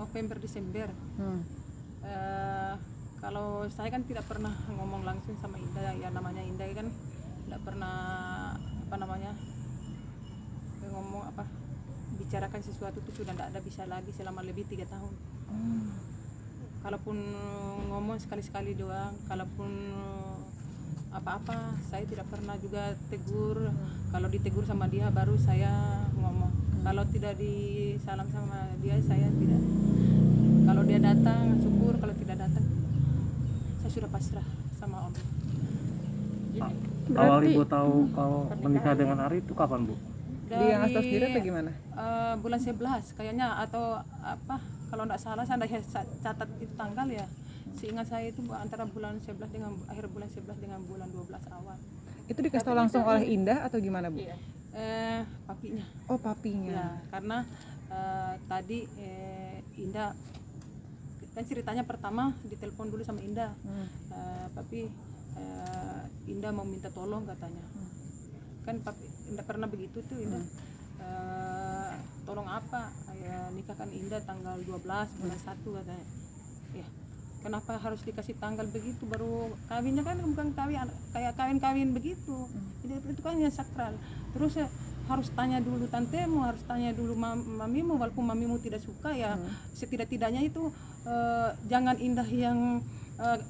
November Desember. Kalau saya kan tidak pernah ngomong langsung sama Indah, ya namanya Indah kan tidak pernah ngomong bicarakan sesuatu itu sudah tidak ada bisa lagi selama lebih 3 tahun. Kalaupun ngomong sekali-sekali doang, kalaupun apa-apa saya tidak pernah juga tegur. Kalau ditegur sama dia baru saya ngomong. Kalau tidak disalam sama dia saya tidak. Kalau dia datang syukur, kalau tidak datang saya sudah pasrah sama Allah. Awal Ibu tahu kalau menikah dengan Ari itu kapan, Bu? Di yang atas sendiri atau gimana? Bulan 11 kayaknya, atau kalau tidak salah saya catat itu tanggal ya. Seingat saya itu antara bulan 11 dengan akhir bulan 11 dengan bulan 12 awal. Itu dikasih tahu langsung oleh Indah atau gimana, Bu? Papinya. Oh, papinya. Ya, karena tadi Indah kan ceritanya pertama ditelepon dulu sama Indah. Papi Indah mau minta tolong katanya. Kan papi Indah pernah begitu tuh Indah. Tolong apa? Ya, nikahkan Indah tanggal 12 bulan 1 katanya. Ya. Kenapa harus dikasih tanggal begitu? Baru kawinnya kan bukan kawin kayak kawin begitu. Itu kan yang sakral. Terus harus tanya dulu tantemu, harus tanya dulu mamimu, walaupun mamimu tidak suka ya. Setidak-tidaknya itu jangan Indah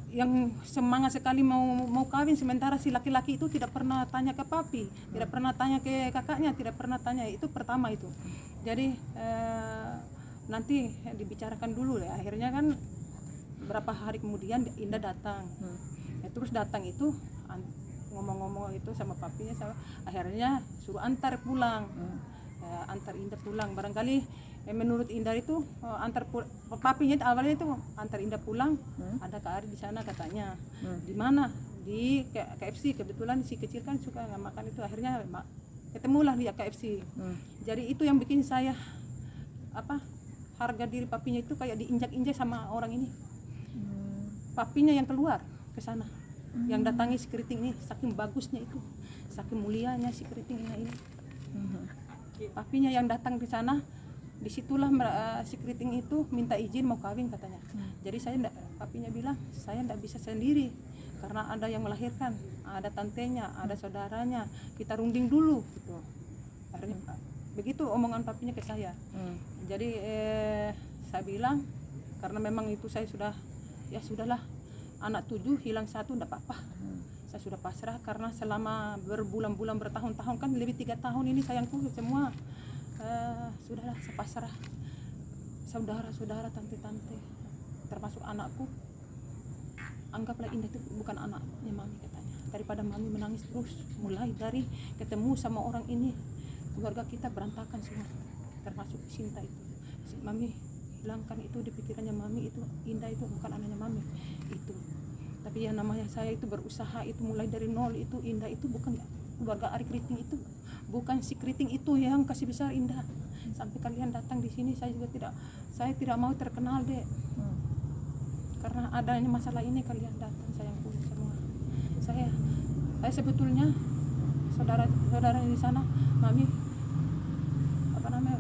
yang semangat sekali mau kawin, sementara si laki-laki itu tidak pernah tanya ke papi, tidak pernah tanya ke kakaknya, tidak pernah tanya. Itu pertama itu. Jadi nanti dibicarakan dulu ya. Akhirnya kan berapa hari kemudian Indah datang. Ya, terus datang itu ngomong-ngomong itu sama papinya, akhirnya suruh antar pulang. Antar Indah pulang. Barangkali menurut Indah itu papinya awalnya itu antar Indah pulang. Ada Kak Ari di sana katanya. Di mana? Di KFC. Kebetulan si kecil kan suka makan itu. Akhirnya ketemulah dia KFC. Jadi itu yang bikin saya harga diri papinya itu kayak diinjak-injak sama orang ini. Papinya yang keluar ke sana. Yang datangi si keriting ini, saking bagusnya itu, saking mulianya si keritingnya ini. Papinya yang datang di sana, disitulah si keriting itu minta izin mau kawin katanya. Jadi papinya bilang saya tidak bisa sendiri karena ada yang melahirkan, ada tantenya, ada saudaranya, kita runding dulu gitu. Akhirnya begitu omongan papinya ke saya. Jadi saya bilang karena memang itu saya sudah, ya sudahlah, anak 7 hilang 1 tidak apa-apa. Saya sudah pasrah karena selama berbulan-bulan, bertahun-tahun, kan lebih 3 tahun ini sayangku semua. Sudahlah, saya pasrah. Saudara-saudara, tante-tante, termasuk anakku, anggaplah Indah itu bukan anaknya mami katanya. Daripada mami menangis terus, mulai dari ketemu sama orang ini, keluarga kita berantakan semua, termasuk Sinta itu. Mami hilangkan itu di pikirannya mami, itu Indah itu bukan anaknya mami itu. Tapi yang namanya saya itu berusaha itu mulai dari nol, itu Indah itu bukan keluarga Ari Keriting, itu bukan si Keriting itu yang kasih besar Indah. Sampai kalian datang di sini saya tidak mau terkenal dek. Karena adanya masalah ini kalian datang, sayangku semua. Saya sebetulnya saudara di sana mami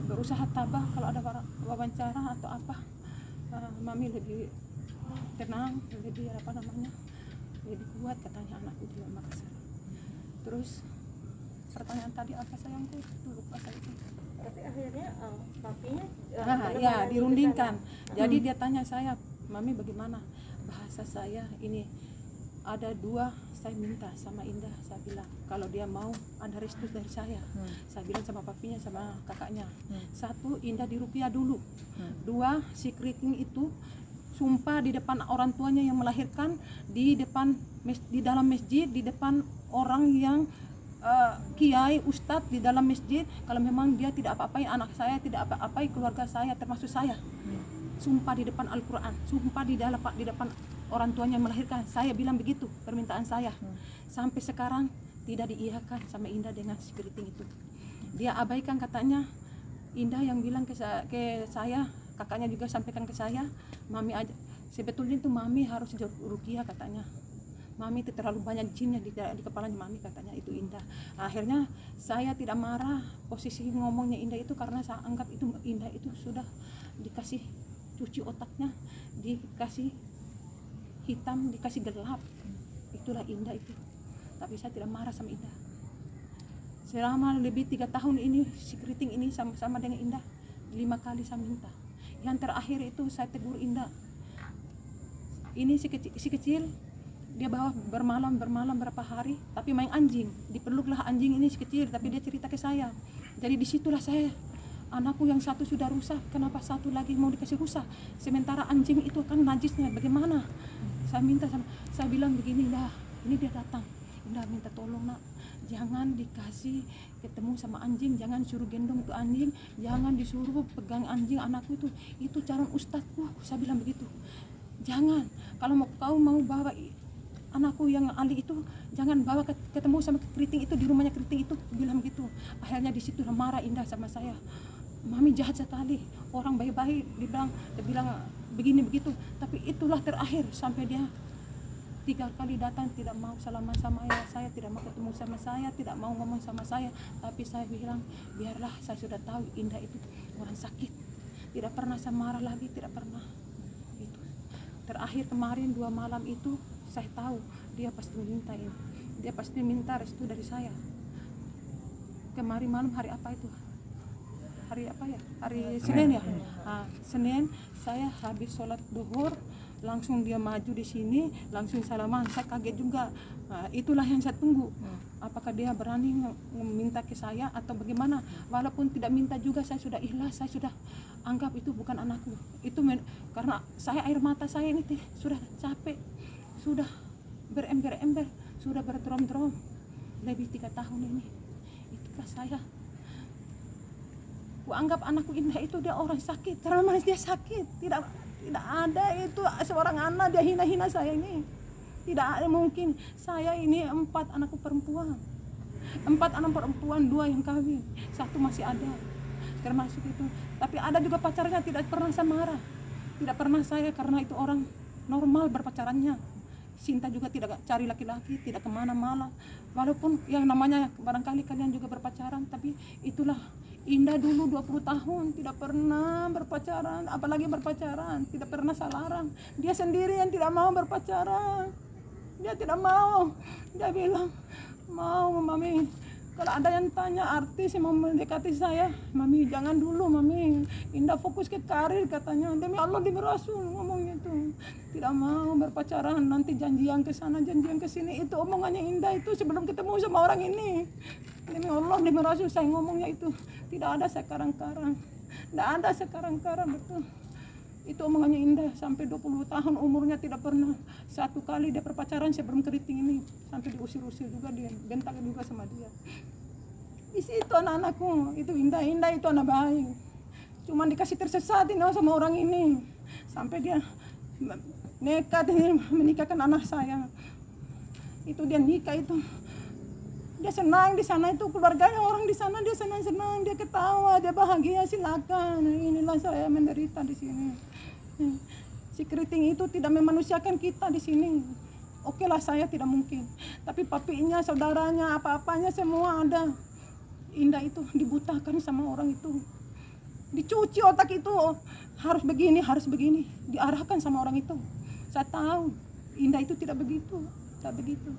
berusaha tabah kalau ada wawancara atau apa, mami lebih tenang, lebih lebih kuat katanya anakku di Makassar. Terus pertanyaan tadi apa sayangku, lupa saya itu. Tapi akhirnya papinya ya dirundingkan. Jadi dia tanya saya, mami bagaimana bahasa saya ini, ada 2 saya minta sama Indah. Saya bilang kalau dia mau ada restu dari saya. Saya bilang sama papinya sama kakaknya, 1 Indah dirupiah dulu, 2 si keriting itu sumpah di depan orang tuanya yang melahirkan, di dalam masjid, di depan orang yang kiai, ustadz di dalam masjid, kalau memang dia tidak apa-apai anak saya, tidak apa-apai keluarga saya termasuk saya. Sumpah di depan Al-Quran, sumpah di depan orang tuanya yang melahirkan. Saya bilang begitu permintaan saya. Sampai sekarang tidak diiyakan sama Indah dengan si keriting itu. Dia abaikan katanya. Indah yang bilang ke saya, kakaknya juga sampaikan ke saya, mami aja. Sebetulnya itu mami harus ruqyah katanya. Mami itu terlalu banyak jinnya di kepalanya mami katanya, itu Indah. Akhirnya saya tidak marah posisi ngomongnya Indah itu karena saya anggap itu Indah itu sudah dikasih cuci otaknya, dikasih hitam, dikasih gelap. Itulah Indah itu. Tapi saya tidak marah sama Indah. Selama lebih 3 tahun ini si keriting ini sama dengan Indah 5 kali saya minta. Yang terakhir itu saya tegur Indah. Ini si kecil dia bawa bermalam berapa hari, tapi main anjing. Dipeluklah anjing ini si kecil, tapi dia cerita ke saya. Jadi disitulah saya, anakku yang satu sudah rusak, kenapa satu lagi mau dikasih rusak? Sementara anjing itu kan najisnya, bagaimana? Saya bilang begini, dah, ini dia datang. Indah minta tolong nak, jangan dikasih ketemu sama anjing, jangan suruh gendong itu anjing, jangan disuruh pegang anjing anakku itu calon ustadku. Saya bilang begitu. Jangan, kalau kau mau bawa anakku yang Ali itu, jangan bawa ketemu sama keriting itu di rumahnya keriting itu, bilang gitu. Akhirnya di situ marah Indah sama saya. Mami jahat sekali, orang baik-baik dia bilang begini begitu. Tapi itulah terakhir, sampai dia 3 kali datang tidak mau salaman sama saya, tidak mau ketemu sama saya, tidak mau ngomong sama saya. Tapi saya bilang biarlah, saya sudah tahu Indah itu orang sakit, tidak pernah saya marah lagi, tidak pernah. Itu terakhir kemarin 2 malam itu saya tahu dia pasti minta restu dari saya. Kemarin malam hari apa itu? Hari apa ya? Hari Senin ya. Senin saya habis sholat duhur, langsung dia maju di sini, langsung salaman. Saya kaget juga. Itulah yang saya tunggu. Apakah dia berani meminta ke saya atau bagaimana? Walaupun tidak minta juga, saya sudah ikhlas, saya sudah anggap itu bukan anakku. Itu karena saya air mata saya ini sudah capek, sudah berember-ember, sudah berdrom-drom lebih 3 tahun ini. Itulah saya. Ku anggap anakku Indah itu dia orang sakit, karena manis dia sakit. Tidak ada itu seorang anak dia hina-hina saya ini. Tidak ada mungkin. Saya ini 4 anakku perempuan. 4 anak perempuan, 2 yang kawin, 1 masih ada. Termasuk itu. Tapi ada juga pacarnya, tidak pernah saya marah. Tidak pernah saya, karena itu orang normal berpacarannya. Sinta juga tidak cari laki-laki, tidak kemana-mana. Walaupun yang namanya barangkali kalian juga berpacaran, tapi itulah Indah dulu 20 tahun tidak pernah berpacaran, apalagi berpacaran, tidak pernah saya larang. Dia sendiri yang tidak mau berpacaran. Dia tidak mau. Dia bilang, mau Mami. Kalau ada yang tanya artis yang mau mendekati saya, Mami jangan dulu Mami. Indah fokus ke karir katanya. Demi Allah demi Rasul ngomong itu. Tidak mau berpacaran, nanti janjian ke sana, janjian ke sini. Itu omongannya Indah itu sebelum ketemu sama orang ini. Demi Allah demi Rasul saya ngomongnya itu. Tidak ada sekarang-karang. Tidak ada sekarang-karang, betul. Itu omongannya Indah, sampai 20 tahun umurnya tidak pernah 1 kali dia berpacaran sebelum keriting ini. Sampai diusir-usir juga, dia bentak juga sama dia. Isi itu anak-anakku, itu Indah itu anak baik. Cuman dikasih tersesatin sama orang ini. Sampai dia nekat menikahkan anak saya. Itu dia nikah itu. Dia senang di sana, itu keluarganya orang di sana, dia senang-senang, dia ketawa, dia bahagia, silakan. Inilah saya menderita di sini. Si keriting itu tidak memanusiakan kita di sini. Oke lah, saya tidak mungkin. Tapi papinya, saudaranya, apa-apanya semua ada. Indah itu dibutakan sama orang itu. Dicuci otak itu, harus begini, diarahkan sama orang itu. Saya tahu Indah itu tidak begitu, tidak begitu.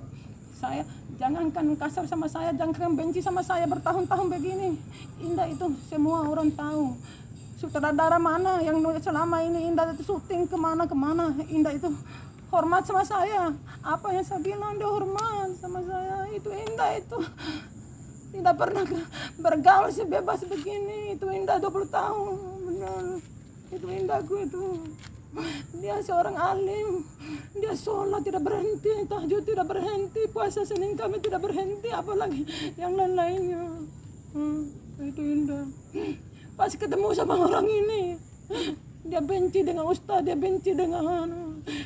Saya jangankan kasar sama saya, jangankan benci sama saya bertahun-tahun begini. Indah itu semua orang tahu. Sutradara mana yang selama ini Indah itu syuting kemana-kemana, Indah itu hormat sama saya. Apa yang saya bilang dia hormat sama saya. Itu Indah itu tidak pernah bergaul sebebas begini. Itu Indah 20 tahun benar. Itu Indahku itu. Dia seorang alim, dia sholat tidak berhenti, tahajud tidak berhenti, puasa Senin Kamis tidak berhenti, apalagi yang lain-lainnya. Itu Indah. Pas ketemu sama orang ini, dia benci dengan ustaz, dia benci dengan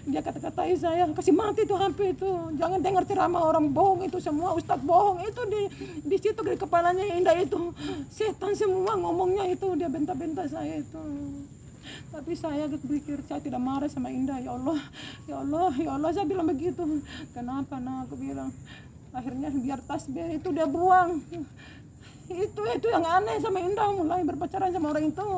dia kata-katai saya, kasih mati tuh HP itu, jangan dengar ceramah orang bohong itu, semua ustaz bohong itu. Di situ di kepalanya Indah itu setan semua ngomongnya itu, dia bentak-bentak saya itu. Tapi saya berpikir, saya tidak marah sama Indah. Ya Allah, saya bilang begitu. Kenapa aku bilang. Akhirnya biar tasbih itu dia buang. Itu yang aneh sama Indah, mulai berpacaran sama orang itu.